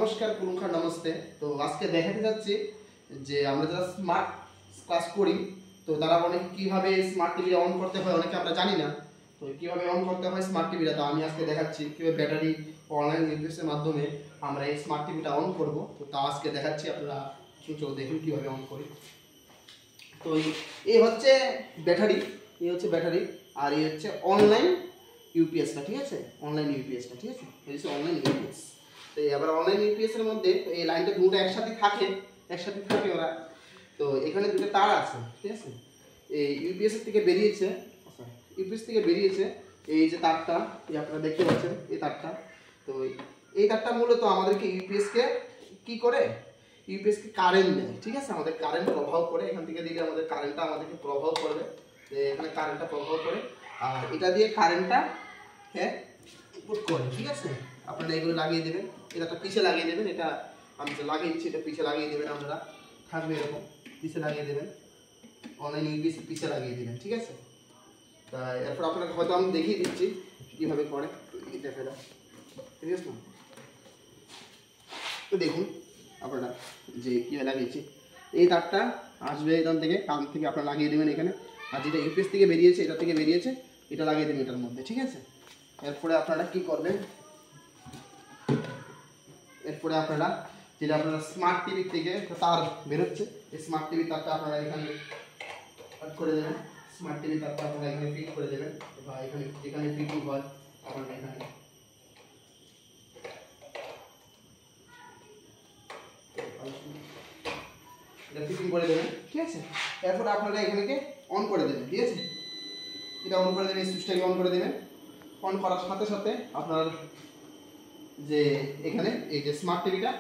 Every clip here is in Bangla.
নমস্কার পুরুখা নমস্তে। তো আজকে দেখাতে যাচ্ছি যে আমরা যারা স্মার্ট ক্লাস করি তো তারা অনেক কিভাবে স্মার্ট টিভি অন করতে হয় অনেকে আমরা জানি না। তো কিভাবে অন করতে হয় স্মার্ট টিভিটা তো আমি আজকে দেখাচ্ছি কিভাবে ব্যাটারি অনলাইন নির্দেশের মাধ্যমে আমরা এই স্মার্ট টিভিটা অন করব। তো তা আজকে দেখাচ্ছি, আপনারা চলো দেখুন কিভাবে অন করি। তো এই হচ্ছে ব্যাটারি, এই হচ্ছে ব্যাটারি আর এই হচ্ছে অনলাইন ইউপিএসটা, ঠিক আছে, অনলাইন ইউপিএসটা, ঠিক আছে, এই হচ্ছে অনলাইন ইউপিএস। তো আবার অনলাইন ইউপিএস এর মধ্যে এই লাইনটা দুটো একসাথে থাকে ওরা। তো এখানে দুটো তার আছে, ঠিক আছে, এই ইউপিএস এর থেকে বেরিয়েছে, আচ্ছা ইউপিএস থেকে বেরিয়েছে এই যে তারটা, এই আপনারা দেখতে পাচ্ছেন এই তারটা। তো এই তারটা মূলত আমাদেরকে ইউপিএস কে কি করে, ইউপিএস কে কারেন্ট দেয়, ঠিক আছে, আমাদের কারেন্ট প্রভাব করে, এখান থেকে দিলে আমাদের কারেন্টটা আমাদেরকে প্রভাব করবে, এখানে কারেন্টটা প্রভাব করে আর এটা দিয়ে কারেন্টটা হ্যাঁ পুট করে, ঠিক আছে। আপনারা এগুলো লাগিয়ে দেবেন, এটা পিছে লাগিয়ে দেবেন, এটা আমি যে লাগিয়েছি এটা পিছে লাগিয়ে দেবেন, আপনারা থাকবে এরকম পিছে লাগিয়ে দেবেন, অনলাইন ইউপিএস পিছে লাগিয়ে দেবেন, ঠিক আছে। তা এরপর আপনাকে হয়তো আমি দেখিয়ে দিচ্ছি কীভাবে করে, দেখে না, ঠিক আছে না। তো দেখুন আপনারা যে কীভাবে লাগিয়েছি, এই তারটা আসবে এখান থেকে, কান থেকে আপনারা লাগিয়ে দেবেন এখানে, আর যেটা ইউপিএস থেকে বেরিয়েছে এটা থেকে বেরিয়েছে এটা লাগিয়ে দেবেন এটার মধ্যে, ঠিক আছে। এরপরে আপনারা কি করবেন, এরপরে আপনারা যেটা আপনারা স্মার্ট টিভি থেকে তার বেরোচ্ছে, এই স্মার্ট টিভি তারটা আপনারা এখানে কাট করে দেবেন, স্মার্ট টিভি তারটা আপনারা এখানে ফিট করে দেবেন বা এখানে যেখানে ফিটিং হয় আপনারা এখানে এটা ফিটিং করে দেবেন, ঠিক আছে। এরপর আপনারা এখানেকে অন করে দেবেন, ঠিক আছে, এটা অন করে দেবেন, সুইচটাকে অন করে দেবেন। অন করার সাথে সাথে আপনার যে এখানে এই যে স্মার্ট টিভিটা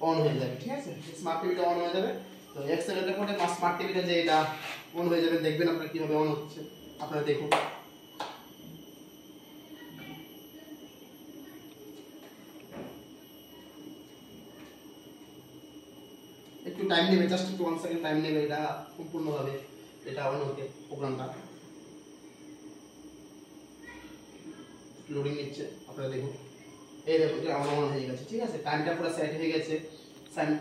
অন হয়ে যাবে, ঠিক আছে, স্মার্ট টিভিটা অন হয়ে যাবে। তো 1 সেকেন্ডের পরে স্মার্ট টিভিটা যে এটা অন হয়ে যাবে, দেখবেন আপনারা কিভাবে অন হচ্ছে, আপনারা দেখুন। একটু টাইম নেবে, জাস্ট একটু 1 সেকেন্ড টাইম নেবে এটা সম্পূর্ণভাবে এটা অন হতে, প্রোগ্রামটা লোডিং নিচ্ছে, আপনারা দেখুন। এই দেখুন আমার অন হয়ে গেছে, ঠিক আছে, টাইমটা পুরো সেট হয়ে গেছে,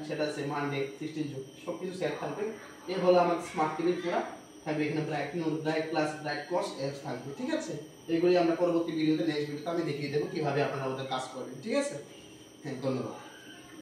সেটা আছে মানডে 16 জুন, সব কিছু সেট থাকবে। এই হলো আমার স্মার্ট টিভির পুরো থাকবে, এখানে bright note bright plus bright cost apps থাকবে, ঠিক আছে। এইগুলি আমরা পরবর্তী ভিডিওতে নেক্সট ভিডিওতে আমি দেখিয়ে দেবো কিভাবে আপনারা ওদের কাজ করবেন, ঠিক আছে। হ্যাঁ, ধন্যবাদ।